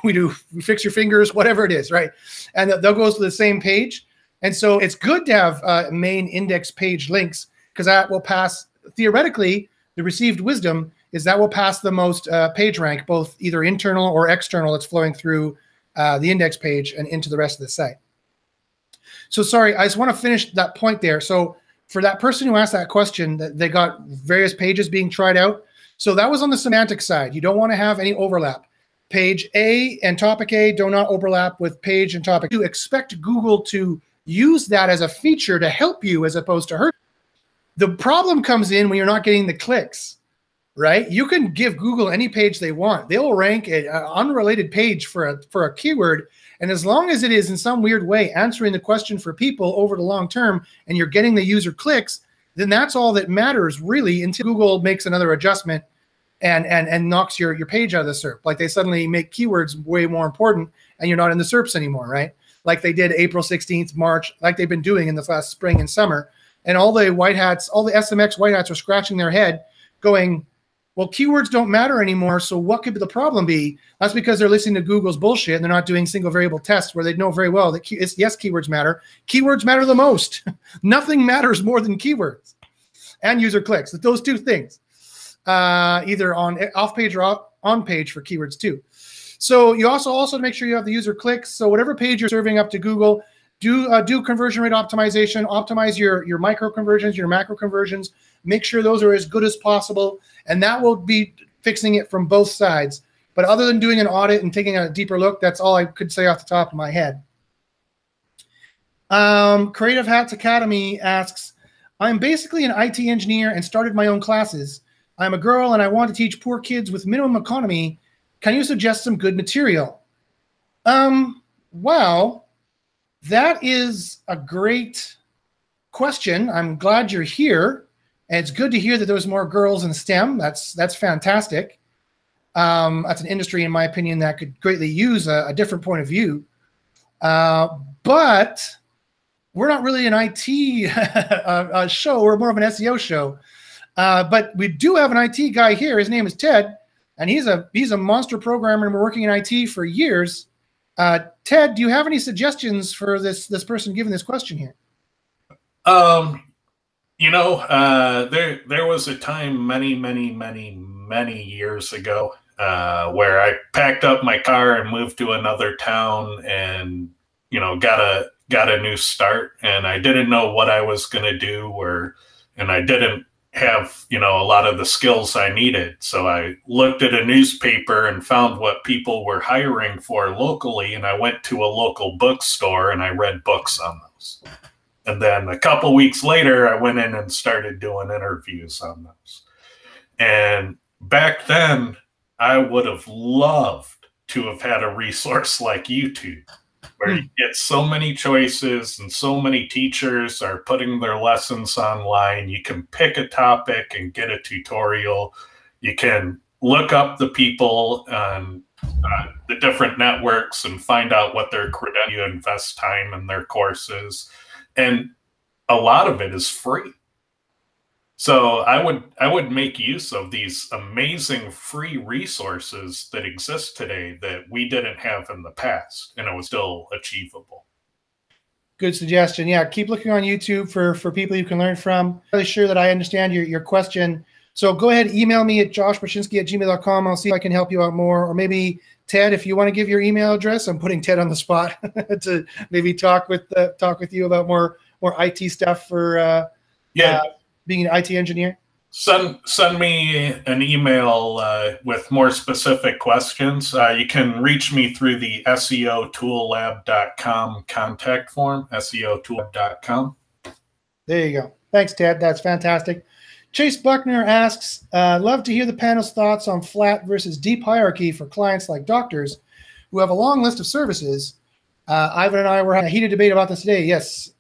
A: fix your fingers, whatever it is, right? And they'll go to the same page. And so it's good to have main index page links, because that will pass, theoretically, the received wisdom is that will pass the most page rank, both either internal or external that's flowing through the index page and into the rest of the site. So sorry, I just want to finish that point there. So for that person who asked that question, that they got various pages being tried out. So that was on the semantic side. You don't want to have any overlap. Page A and topic A do not overlap with page and topic. You expect Google to use that as a feature to help you as opposed to hurt. The problem comes in when you're not getting the clicks, right? You can give Google any page they want. They will rank an unrelated page for a keyword. And as long as it is in some weird way answering the question for people over the long term and you're getting the user clicks, then that's all that matters really, until Google makes another adjustment and knocks your page out of the SERP. Like they suddenly make keywords way more important and you're not in the SERPs anymore, right? Like they did April 16th, March, like they've been doing in the last spring and summer. And all the white hats, all the SMX white hats are scratching their head going, well, keywords don't matter anymore, so what could the problem be? That's because they're listening to Google's bullshit and they're not doing single variable tests where they know very well that yes, keywords matter. Keywords matter the most. Nothing matters more than keywords and user clicks. Those two things, either on off page or on page for keywords too. So you also make sure you have the user clicks. So whatever page you're serving up to Google, do conversion rate optimization, optimize your micro conversions, your macro conversions, make sure those are as good as possible. And that will be fixing it from both sides. But other than doing an audit and taking a deeper look, that's all I could say off the top of my head. Creative Hats Academy asks, I'm basically an IT engineer and started my own classes. I'm a girl and I want to teach poor kids with minimum economy. Can you suggest some good material? Well, that is a great question. I'm glad you're here. And it's good to hear that there's more girls in STEM. That's fantastic. That's an industry, in my opinion, that could greatly use a different point of view. But we're not really an IT show. We're more of an SEO show. But we do have an IT guy here. His name is Ted, and he's a monster programmer and we're working in IT for years. Ted, do you have any suggestions for this person giving this question here?
B: You know, there was a time many years ago where I packed up my car and moved to another town and, you know, got a new start, and I didn't know what I was going to do, and I didn't have, you know, a lot of the skills I needed. So I looked at a newspaper and found what people were hiring for locally, and I went to a local bookstore and I read books on those. And then a couple weeks later, I went in and started doing interviews on those. And back then, I would have loved to have had a resource like YouTube, where you get so many choices and so many teachers are putting their lessons online. You can pick a topic and get a tutorial. You can look up the people on the different networks and find out what their credentials. You invest time in their courses. And a lot of it is free. So I would make use of these amazing free resources that exist today that we didn't have in the past, and it was still achievable.
A: Good suggestion. Yeah, keep looking on YouTube for people you can learn from. I'm really sure that I understand your question. So go ahead, email me at joshbachynski@gmail.com. I'll see if I can help you out more. Or maybe Ted, if you want to give your email address, I'm putting Ted on the spot to maybe talk with you about more IT stuff for being an IT engineer.
B: Send me an email with more specific questions. You can reach me through the SEOtoollab.com contact form, SEOtoollab.com.
A: There you go. Thanks, Ted. That's fantastic. Chase Buckner asks, love to hear the panel's thoughts on flat versus deep hierarchy for clients like doctors who have a long list of services. Ivan and I were having a heated debate about this today. Yes.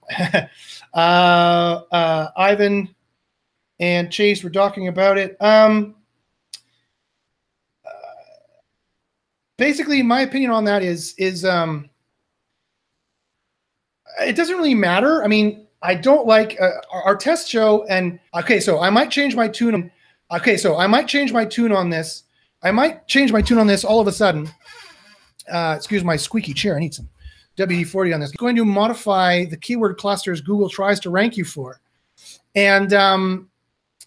A: Ivan and Chase were talking about it. Basically, my opinion on that is it doesn't really matter. I mean, I don't like our tests show, and okay, so I might change my tune. Okay, so I might change my tune on this. I might change my tune on this all of a sudden. Excuse my squeaky chair. I need some WD-40 on this. I'm going to modify the keyword clusters Google tries to rank you for. And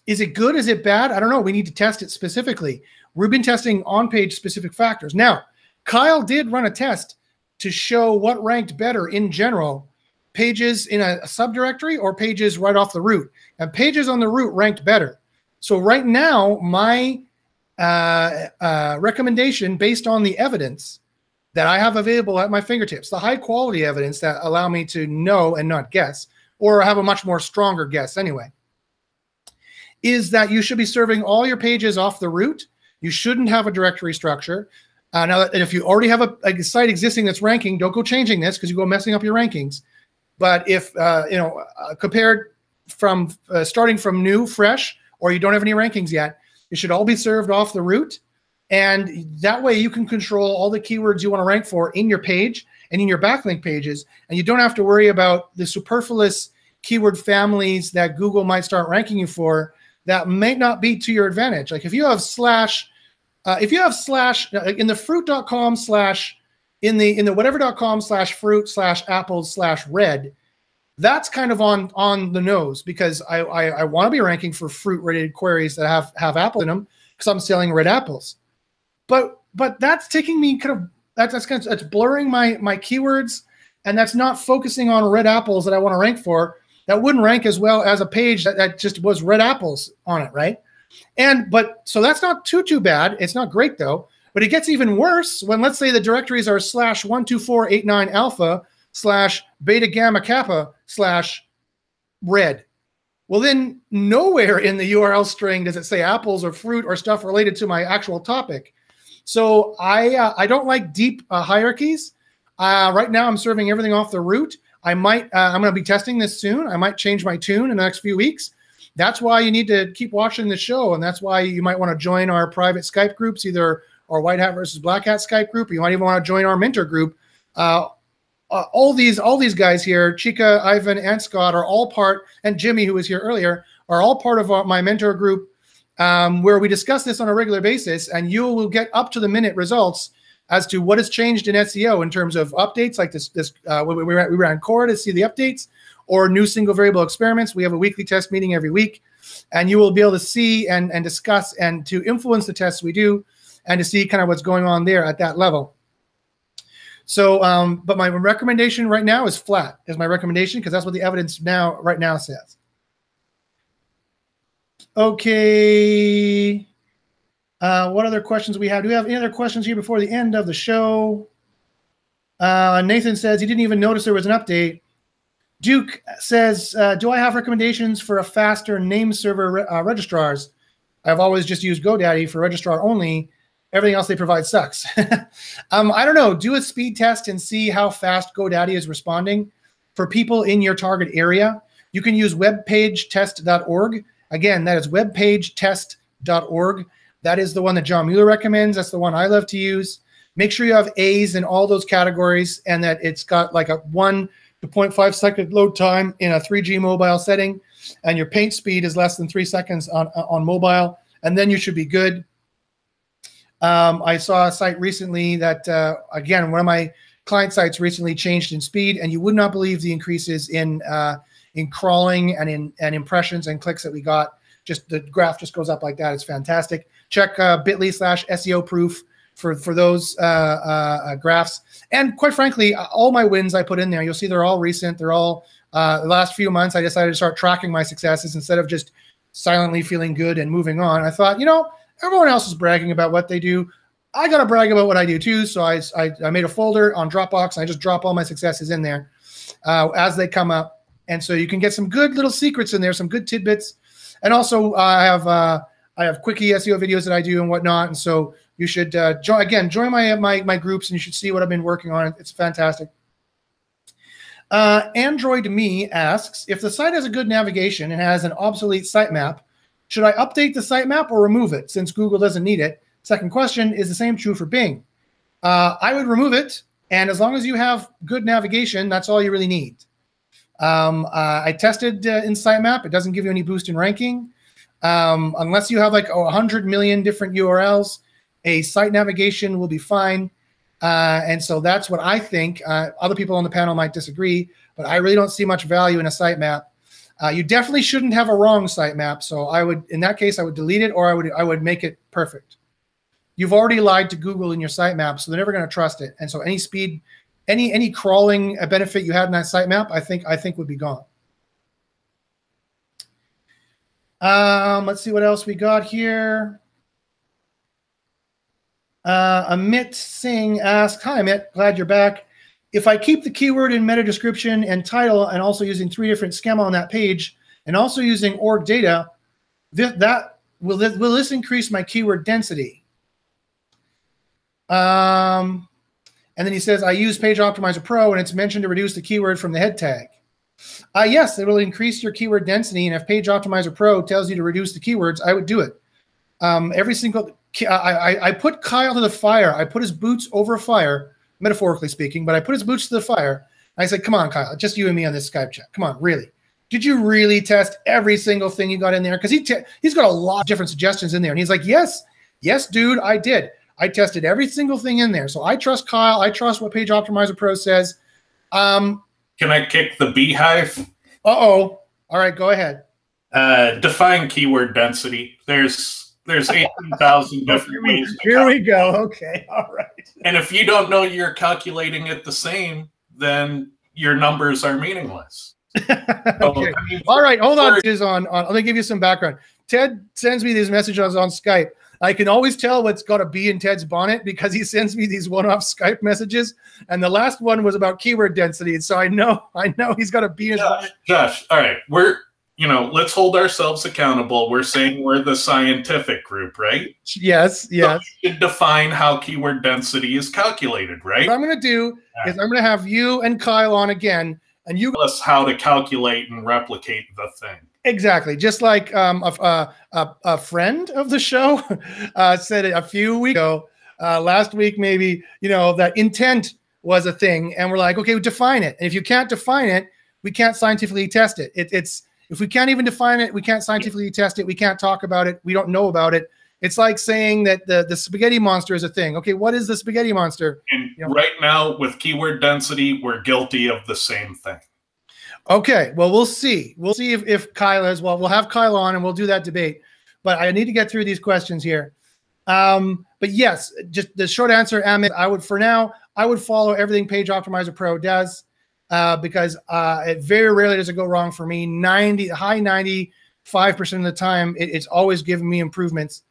A: Is it good? Is it bad? I don't know. We need to test it specifically. We've been testing on-page specific factors. Now, Kyle did run a test to show what ranked better in general, pages in a subdirectory or pages right off the root. And pages on the root ranked better. So right now, my recommendation based on the evidence that I have available at my fingertips, the high quality evidence that allow me to know and not guess, or have a much more stronger guess anyway, is that you should be serving all your pages off the root. You shouldn't have a directory structure. Now, and if you already have a site existing that's ranking, don't go changing this because you go messing up your rankings. But if, compared from starting from new, fresh, or you don't have any rankings yet, it should all be served off the root. And that way you can control all the keywords you want to rank for in your page and in your backlink pages. And you don't have to worry about the superfluous keyword families that Google might start ranking you for that may not be to your advantage. Like if you have slash in the fruit.com / in the whatever.com / fruit / apples / red, that's kind of on the nose because I want to be ranking for fruit related queries that have apples in them because I'm selling red apples. But that's taking me that's blurring my keywords, and that's not focusing on red apples that I want to rank for. That wouldn't rank as well as a page that just was red apples on it, right? So that's not too bad. It's not great though. But it gets even worse when, let's say, the directories are /12489 alpha / beta gamma kappa / red. Well, then nowhere in the URL string does it say apples or fruit or stuff related to my actual topic. So I don't like deep hierarchies. Right now I'm serving everything off the root. I'm going to be testing this soon. I might change my tune in the next few weeks. That's why you need to keep watching the show, and that's why you might want to join our private Skype groups, either our White Hat versus Black Hat Skype group, or you might even want to join our mentor group. All these guys here, Chica, Ivan, and Scott, are all part, and Jimmy, who was here earlier, are all part of my mentor group, where we discuss this on a regular basis, and you will get up to the minute results as to what has changed in SEO in terms of updates like this. We ran Cora to see the updates, or new single variable experiments. We have a weekly test meeting every week, and you will be able to see and discuss and to influence the tests we do and to see kind of what's going on there at that level. So, but my recommendation right now is flat, is my recommendation, because that's what the evidence right now says. Okay. What other questions do we have? Do we have any other questions here before the end of the show? Nathan says he didn't even notice there was an update. Duke says, do I have recommendations for a faster name server registrars? I've always just used GoDaddy for registrar only. Everything else they provide sucks. I don't know. Do a speed test and see how fast GoDaddy is responding for people in your target area. You can use webpagetest.org. Again, that is webpagetest.org. That is the one that John Mueller recommends. That's the one I love to use. Make sure you have A's in all those categories and that it's got like a 1 to 0.5 second load time in a 3G mobile setting, and your paint speed is less than 3 seconds on mobile, and then you should be good. I saw a site recently that, again, one of my client sites recently changed in speed, and you would not believe the increases in crawling and in impressions and clicks that we got. Just the graph just goes up like that. It's fantastic. Check bit.ly/SEO proof for those graphs. And quite frankly, all my wins I put in there, you'll see they're all recent. They're all the last few months. I decided to start tracking my successes instead of just silently feeling good and moving on. I thought, everyone else is bragging about what they do. I got to brag about what I do too. So I made a folder on Dropbox, and I just drop all my successes in there as they come up. And so you can get some good little secrets in there, some good tidbits. And also I have quickie SEO videos that I do and whatnot. And so you should, join my groups, and you should see what I've been working on. It's fantastic. Android Me asks, if the site has a good navigation and has an obsolete sitemap, should I update the sitemap or remove it since Google doesn't need it? Second question, is the same true for Bing? I would remove it. And as long as you have good navigation, that's all you really need. I tested in sitemap. It doesn't give you any boost in ranking. Unless you have like 100 million different URLs, a site navigation will be fine. And so that's what I think. Other people on the panel might disagree, but I really don't see much value in a sitemap. You definitely shouldn't have a wrong sitemap. So I would, in that case, I would delete it, or I would make it perfect. You've already lied to Google in your sitemap, so they're never going to trust it. And so any speed, any crawling benefit you had in that sitemap, I think would be gone. Let's see what else we got here. Amit Singh asked, "Hi Amit, glad you're back. If I keep the keyword in meta description and title, and also using 3 different schema on that page, and also using org data, will this increase my keyword density?" And then he says, "I use Page Optimizer Pro, and it's mentioned to reduce the keyword from the head tag." Yes, it will increase your keyword density, and if Page Optimizer Pro tells you to reduce the keywords, I would do it. Every single, I put Kyle to the fire. I put his boots over a fire, metaphorically speaking, but I put his boots to the fire. I said, "Come on, Kyle, just you and me on this Skype chat. Come on, really? Did you really test every single thing you got in there?" Because he's got a lot of different suggestions in there, and he's like, "Yes, dude, I did. I tested every single thing in there. So I trust Kyle. I trust what Page Optimizer Pro says."
B: Can I kick the beehive?
A: All right, go ahead.
B: Define keyword density. There's 18,000 different ways.
A: Here we go. Okay, all right.
B: And if you don't know you're calculating it the same, then your numbers are meaningless.
A: Okay. All right, hold on. Let me give you some background. Ted sends me these messages on Skype. I can always tell what's got a bee in Ted's bonnet because he sends me these one-off Skype messages, and the last one was about keyword density. And so I know he's got a bee in his bonnet.
B: Josh, all right, let's hold ourselves accountable. We're saying we're the scientific group, right?
A: Yes.
B: So you should define how keyword density is calculated, right?
A: What I'm going to do is I'm going to have you and Kyle on again, and you
B: tell us how to calculate and replicate the thing.
A: Exactly. Just like a friend of the show said it a few weeks ago, last week maybe, that intent was a thing. And we're like, okay, we define it. And if you can't define it, we can't scientifically test it. If we can't even define it, we can't scientifically test it. We can't talk about it. We don't know about it. It's like saying that the spaghetti monster is a thing. Okay, what is the spaghetti monster?
B: And right now with keyword density, we're guilty of the same thing.
A: Okay, well, we'll see. We'll see if Kyle is. Well, we'll have Kyle on and we'll do that debate. But I need to get through these questions here. But yes, just the short answer, Amit, I would follow everything Page Optimizer Pro does because it very rarely does it go wrong for me. High 95% of the time, it's always giving me improvements.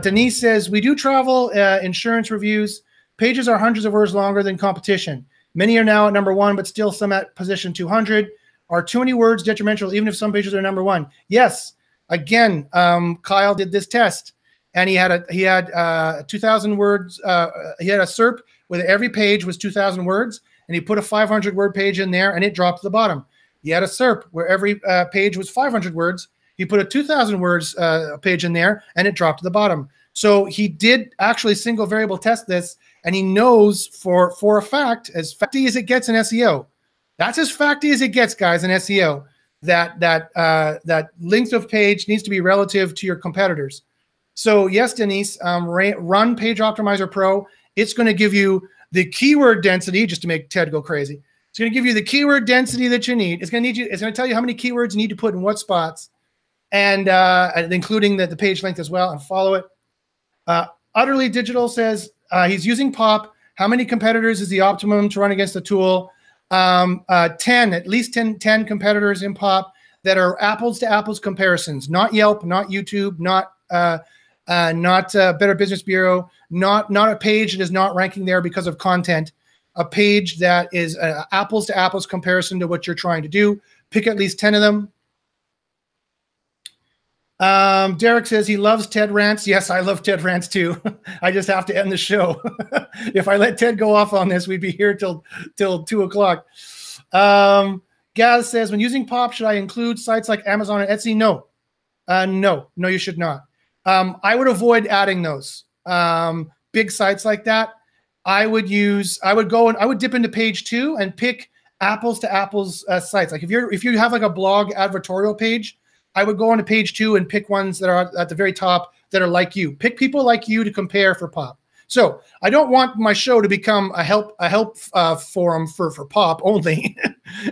A: Denise says, "We do travel insurance reviews. Pages are hundreds of words longer than competition. Many are now at number 1, but still some at position 200. Are too many words detrimental, even if some pages are number 1? Yes. Again, Kyle did this test, and he had 2,000 words. He had a SERP where every page was 2,000 words, and he put a 500-word page in there, and it dropped to the bottom. He had a SERP where every page was 500 words. He put a 2,000 words page in there, and it dropped to the bottom. So he did actually single variable test this. And he knows for a fact, as facty as it gets in SEO, that's as facty as it gets, guys, in SEO, that length of page needs to be relative to your competitors. So yes, Denise, run Page Optimizer Pro. It's going to give you the keyword density, just to make Ted go crazy. It's going to give you the keyword density that you need. It's going to tell you how many keywords you need to put in what spots, and including the page length as well, and follow it. Utterly Digital says, he's using POP. How many competitors is the optimum to run against the tool? 10, at least 10 competitors in POP that are apples to apples comparisons, not Yelp, not YouTube, not Better Business Bureau, not a page that is not ranking there because of content, a page that is apples to apples comparison to what you're trying to do. Pick at least 10 of them. Derek says he loves Ted rants. Yes, I love Ted rants too. I just have to end the show. If I let Ted go off on this, we'd be here till 2 o'clock. Gaz says, when using POP, should I include sites like Amazon and Etsy? No, you should not. I would avoid adding those big sites like that. I would dip into page 2 and pick apples to apples sites. Like if you have like a blog advertorial page, I would go on to page 2 and pick ones that are at the very top that are like you. Pick people like you to compare for POP. So I don't want my show to become a help forum for pop only,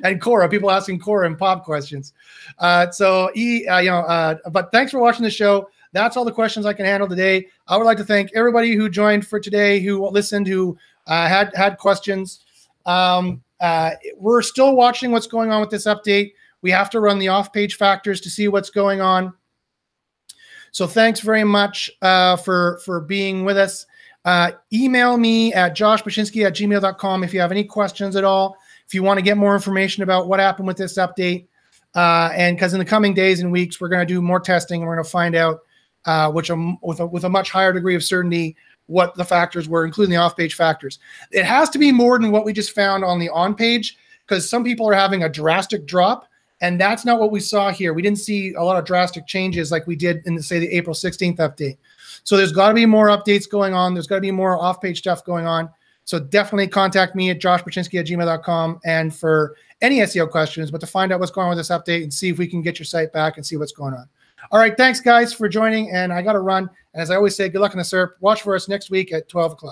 A: and Cora, people asking Cora and pop questions. But thanks for watching the show. That's all the questions I can handle today. I would like to thank everybody who joined for today, who listened, who had questions. We're still watching what's going on with this update. We have to run the off-page factors to see what's going on. So thanks very much for being with us. Email me at joshbachynski@gmail.com if you have any questions at all. If you want to get more information about what happened with this update, and because in the coming days and weeks, we're going to do more testing and we're going to find out with a much higher degree of certainty what the factors were, including the off-page factors. It has to be more than what we just found on the on-page, because some people are having a drastic drop, and that's not what we saw here. We didn't see a lot of drastic changes like we did in, say, the April 16th update. So there's got to be more updates going on. There's got to be more off-page stuff going on. So definitely contact me at joshbachynski@gmail.com and for any SEO questions, but to find out what's going on with this update and see if we can get your site back and see what's going on. All right, thanks, guys, for joining, and I got to run. And as I always say, good luck in the SERP. Watch for us next week at 12 o'clock.